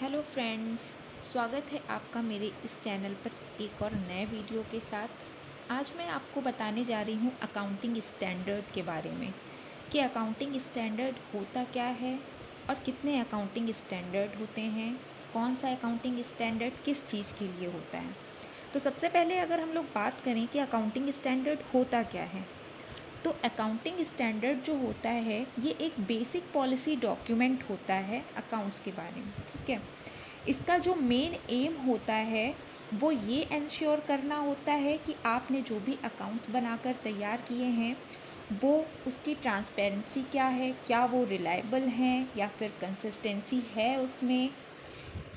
Hello friends, स्वागत है आपका मेरे इस चैनल पर एक और नए वीडियो के साथ। आज मैं आपको बताने जा रही हूँ अकाउंटिंग स्टैंडर्ड के बारे में कि अकाउंटिंग स्टैंडर्ड होता क्या है और कितने अकाउंटिंग स्टैंडर्ड होते हैं, कौन सा अकाउंटिंग स्टैंडर्ड किस चीज़ के लिए होता है। तो सबसे पहले अगर हम लोग बात करें कि अकाउंटिंग स्टैंडर्ड होता क्या है, तो अकाउंटिंग स्टैंडर्ड जो होता है ये एक बेसिक पॉलिसी डॉक्यूमेंट होता है अकाउंट्स के बारे में। ठीक है, इसका जो मेन एम होता है वो ये इंश्योर करना होता है कि आपने जो भी अकाउंट्स बनाकर तैयार किए हैं वो उसकी ट्रांसपेरेंसी क्या है, क्या वो रिलायबल हैं या फिर कंसिस्टेंसी है उसमें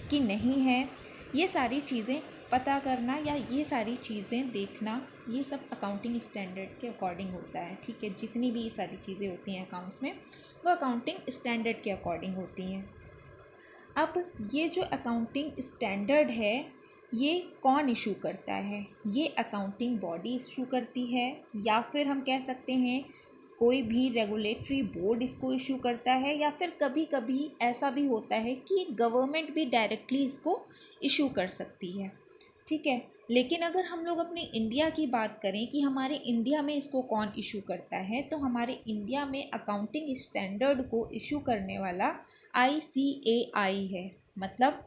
कि नहीं है। ये सारी चीज़ें पता करना या ये सारी चीज़ें देखना, ये सब अकाउंटिंग स्टैंडर्ड के अकॉर्डिंग होता है। ठीक है, जितनी भी ये सारी चीज़ें होती हैं अकाउंट्स में वो अकाउंटिंग स्टैंडर्ड के अकॉर्डिंग होती हैं। अब ये जो अकाउंटिंग स्टैंडर्ड है ये कौन इशू करता है? ये अकाउंटिंग बॉडी इशू करती है या फिर हम कह सकते हैं कोई भी रेगुलेटरी बोर्ड इसको इशू करता है, या फिर कभी कभी ऐसा भी होता है कि गवर्नमेंट भी डायरेक्टली इसको इशू कर सकती है। ठीक है, लेकिन अगर हम लोग अपने इंडिया की बात करें कि हमारे इंडिया में इसको कौन इशू करता है, तो हमारे इंडिया में अकाउंटिंग स्टैंडर्ड को इशू करने वाला ICAI है, मतलब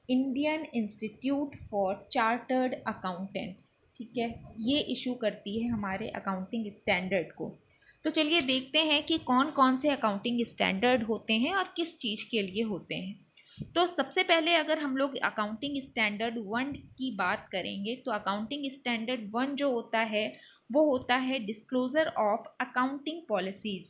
Indian institute for chartered accountant. ठीक है, ये इशू करती है हमारे अकाउंटिंग स्टैंडर्ड को। तो चलिए देखते हैं कि कौन कौन से अकाउंटिंग स्टैंडर्ड होते हैं और किस चीज़ के लिए होते हैं। तो सबसे पहले अगर हम लोग अकाउंटिंग स्टैंडर्ड 1 की बात करेंगे, तो अकाउंटिंग स्टैंडर्ड 1 जो होता है वो होता है डिस्क्लोजर ऑफ अकाउंटिंग पॉलिसीज़।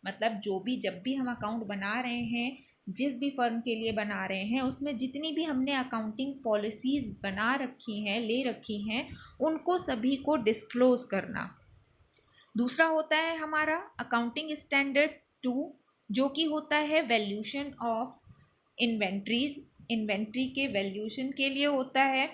मतलब जो भी जब भी हम अकाउंट बना रहे हैं, जिस भी फर्म के लिए बना रहे हैं, उसमें जितनी भी हमने अकाउंटिंग पॉलिसीज़ बना रखी हैं, ले रखी हैं, उनको सभी को डिस्क्लोज़ करना। दूसरा होता है हमारा अकाउंटिंग स्टैंडर्ड 2, जो कि होता है वैल्यूशन ऑफ इन्वेंट्रीज, इन्वेंट्री के वैल्यूशन के लिए होता है।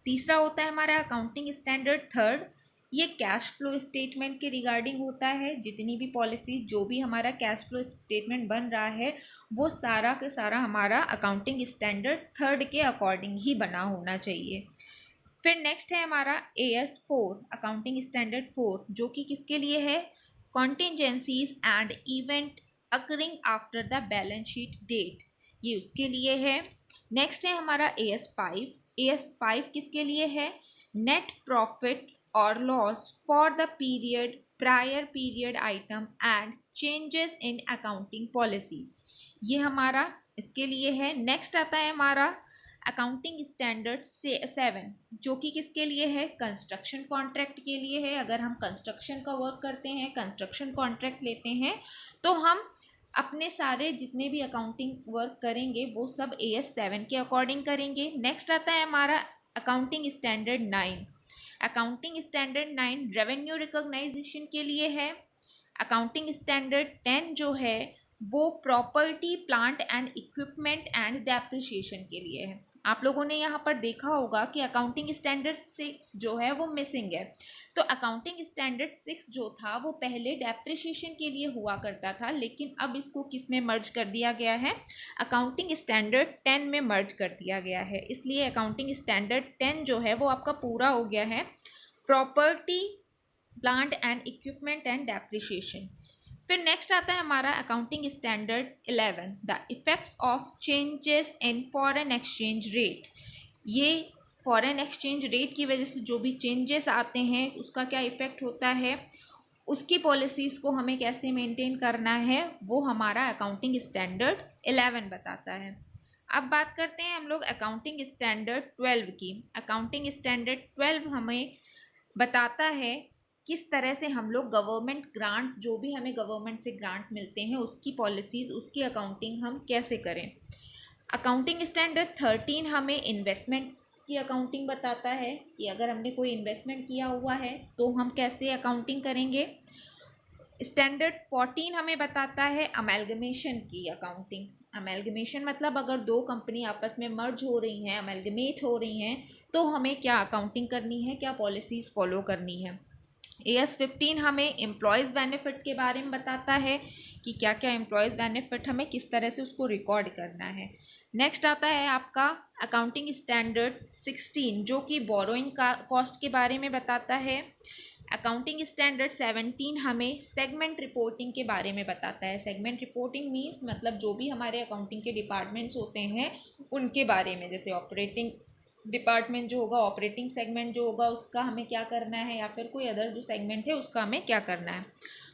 तीसरा होता है हमारा अकाउंटिंग स्टैंडर्ड 3, ये कैश फ्लो स्टेटमेंट के रिगार्डिंग होता है। जितनी भी पॉलिसी, जो भी हमारा कैश फ्लो स्टेटमेंट बन रहा है वो सारा के सारा हमारा अकाउंटिंग स्टैंडर्ड 3 के अकॉर्डिंग ही बना होना चाहिए। फिर नेक्स्ट है हमारा AS4, अकाउंटिंग स्टैंडर्ड 4, जो कि किसके लिए है? Contingencies and event occurring after the balance sheet date, ये उसके लिए है। नेक्स्ट है हमारा AS5, AS5 किसके लिए है? नेट प्रॉफिट और loss for the period prior period item and changes in accounting policies, ये हमारा इसके लिए है। नेक्स्ट आता है हमारा अकाउंटिंग स्टैंडर्ड 7, जो कि किसके लिए है? कंस्ट्रक्शन कॉन्ट्रैक्ट के लिए है। अगर हम कंस्ट्रक्शन का वर्क करते हैं, कंस्ट्रक्शन कॉन्ट्रैक्ट लेते हैं, तो हम अपने सारे जितने भी अकाउंटिंग वर्क करेंगे वो सब AS7 के अकॉर्डिंग करेंगे। नेक्स्ट आता है हमारा accounting standard 9, accounting standard 9 revenue recognization के लिए है। अकाउंटिंग स्टैंडर्ड 10 जो है वो property plant and equipment and depreciation के लिए है। आप लोगों ने यहाँ पर देखा होगा कि अकाउंटिंग स्टैंडर्ड 6 जो है वो मिसिंग है। तो अकाउंटिंग स्टैंडर्ड 6 जो था वो पहले डेप्रिसिएशन के लिए हुआ करता था, लेकिन अब इसको किस में मर्ज कर दिया गया है? अकाउंटिंग स्टैंडर्ड 10 में मर्ज कर दिया गया है। इसलिए अकाउंटिंग स्टैंडर्ड 10 जो है वो आपका पूरा हो गया है property plant and equipment and depreciation. फिर नेक्स्ट आता है हमारा accounting standard 11, the effects of changes in foreign exchange rate. ये फॉरेन एक्सचेंज रेट की वजह से जो भी चेंजेस आते हैं उसका क्या इफेक्ट होता है, उसकी पॉलिसीज़ को हमें कैसे मेंटेन करना है, वो हमारा अकाउंटिंग स्टैंडर्ड 11 बताता है। अब बात करते हैं हम लोग अकाउंटिंग स्टैंडर्ड 12 की। अकाउंटिंग स्टैंडर्ड 12 हमें बताता है किस तरह से हम लोग गवर्नमेंट ग्रांट्स, जो भी हमें गवर्नमेंट से ग्रांट मिलते हैं उसकी पॉलिसीज़, उसकी अकाउंटिंग हम कैसे करें। अकाउंटिंग स्टैंडर्ड 13 हमें इन्वेस्टमेंट की अकाउंटिंग बताता है कि अगर हमने कोई इन्वेस्टमेंट किया हुआ है तो हम कैसे अकाउंटिंग करेंगे। स्टैंडर्ड 14 हमें बताता है अमेलगमेशन की अकाउंटिंग। अमेलगमेशन मतलब अगर दो कंपनी आपस में मर्ज हो रही हैं, अमेलगमेट हो रही हैं, तो हमें क्या अकाउंटिंग करनी है, क्या पॉलिसीज़ फॉलो करनी है। AS15 हमें एम्प्लॉयज़ बेनिफिट के बारे में बताता है कि क्या क्या एम्प्लॉयज़ बेनिफिट हमें किस तरह से उसको रिकॉर्ड करना है। नेक्स्ट आता है आपका अकाउंटिंग स्टैंडर्ड 16 जो कि बोरोइंग का कॉस्ट के बारे में बताता है। अकाउंटिंग स्टैंडर्ड 17 हमें सेगमेंट रिपोर्टिंग के बारे में बताता है। सेगमेंट रिपोर्टिंग मीन्स मतलब जो भी हमारे अकाउंटिंग के डिपार्टमेंट्स होते हैं उनके बारे में, जैसे ऑपरेटिंग डिपार्टमेंट जो होगा, ऑपरेटिंग सेगमेंट जो होगा उसका हमें क्या करना है, या फिर कोई अदर जो सेगमेंट है उसका हमें क्या करना है,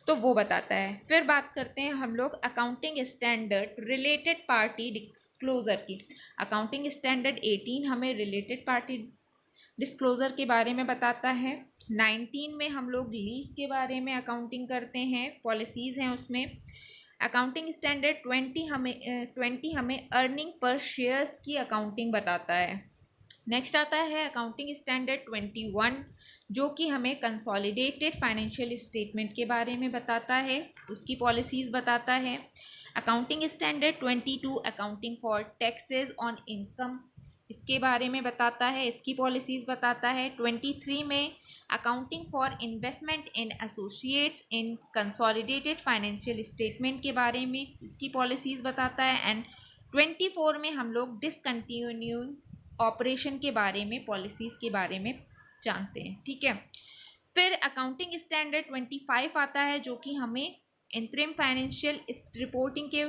तो वो बताता है। फिर बात करते हैं हम लोग accounting standard related party disclosure की। अकाउंटिंग स्टैंडर्ड 18 हमें रिलेटेड पार्टी डिस्क्लोजर के बारे में बताता है। 19 में हम लोग लीज के बारे में अकाउंटिंग करते हैं, पॉलिसीज़ हैं उसमें। अकाउंटिंग स्टैंडर्ड 20 हमें अर्निंग पर शेयर्स की अकाउंटिंग बताता है। नेक्स्ट आता है अकाउंटिंग स्टैंडर्ड 21 जो कि हमें कंसोलिडेटेड फाइनेंशियल स्टेटमेंट के बारे में बताता है, उसकी पॉलिसीज़ बताता है। Accounting standard 22 accounting for taxes on income, इसके बारे में बताता है, इसकी पॉलिसीज़ बताता है। 23 में accounting for investment in associates in consolidated financial statement के बारे में इसकी पॉलिसीज़ बताता है। एंड 24 में हम लोग डिसकंटिन्यूइंग ऑपरेशन के बारे में, पॉलिसीज़ के बारे में जानते हैं। ठीक है, फिर अकाउंटिंग स्टैंडर्ड 25 आता है जो कि हमें इंटरिम फाइनेंशियल रिपोर्टिंग के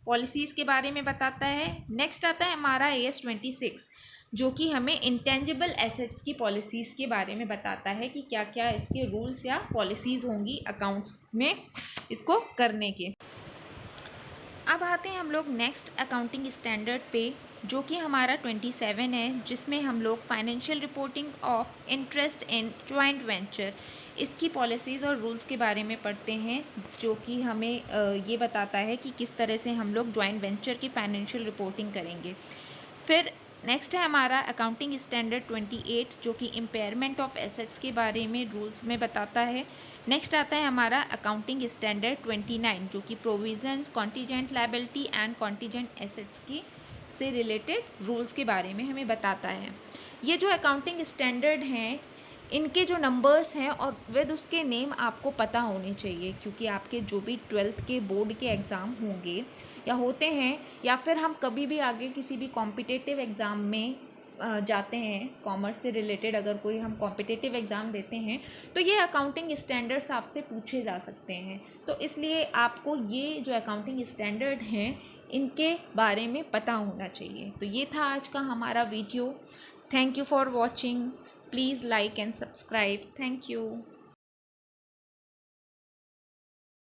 पॉलिसीज़ के बारे में बताता है। नेक्स्ट आता है हमारा AS26 जो कि हमें इंटेंजिबल एसेट्स की पॉलिसीज़ के बारे में बताता है कि क्या क्या इसके रूल्स या पॉलिसीज़ होंगी अकाउंट्स में इसको करने के। अब आते हैं हम लोग नेक्स्ट अकाउंटिंग स्टैंडर्ड पे जो कि हमारा 27 है, जिसमें हम लोग financial reporting of interest in joint venture, इसकी पॉलिसीज़ और रूल्स के बारे में पढ़ते हैं, जो कि हमें ये बताता है कि किस तरह से हम लोग जॉइंट वेंचर की फाइनेंशियल रिपोर्टिंग करेंगे। फिर नेक्स्ट है हमारा अकाउंटिंग स्टैंडर्ड 28 जो कि इम्पेयरमेंट ऑफ एसेट्स के बारे में रूल्स में बताता है। नेक्स्ट आता है हमारा अकाउंटिंग स्टैंडर्ड 29 जो कि provisions, contingent liability and contingent assets की से रिलेटेड रूल्स के बारे में हमें बताता है। ये जो अकाउंटिंग स्टैंडर्ड हैं इनके जो नंबर्स हैं और विद उसके नेम आपको पता होने चाहिए, क्योंकि आपके जो भी 12th के बोर्ड के एग्ज़ाम होंगे या होते हैं, या फिर हम कभी भी आगे किसी भी कॉम्पिटिटिव एग्ज़ाम में जाते हैं, कॉमर्स से रिलेटेड अगर कोई हम कॉम्पिटिटिव एग्ज़ाम देते हैं तो ये अकाउंटिंग स्टैंडर्ड्स आपसे पूछे जा सकते हैं। तो इसलिए आपको ये जो अकाउंटिंग स्टैंडर्ड हैं इनके बारे में पता होना चाहिए। तो ये था आज का हमारा video. Thank you for watching. Please like and subscribe. Thank you.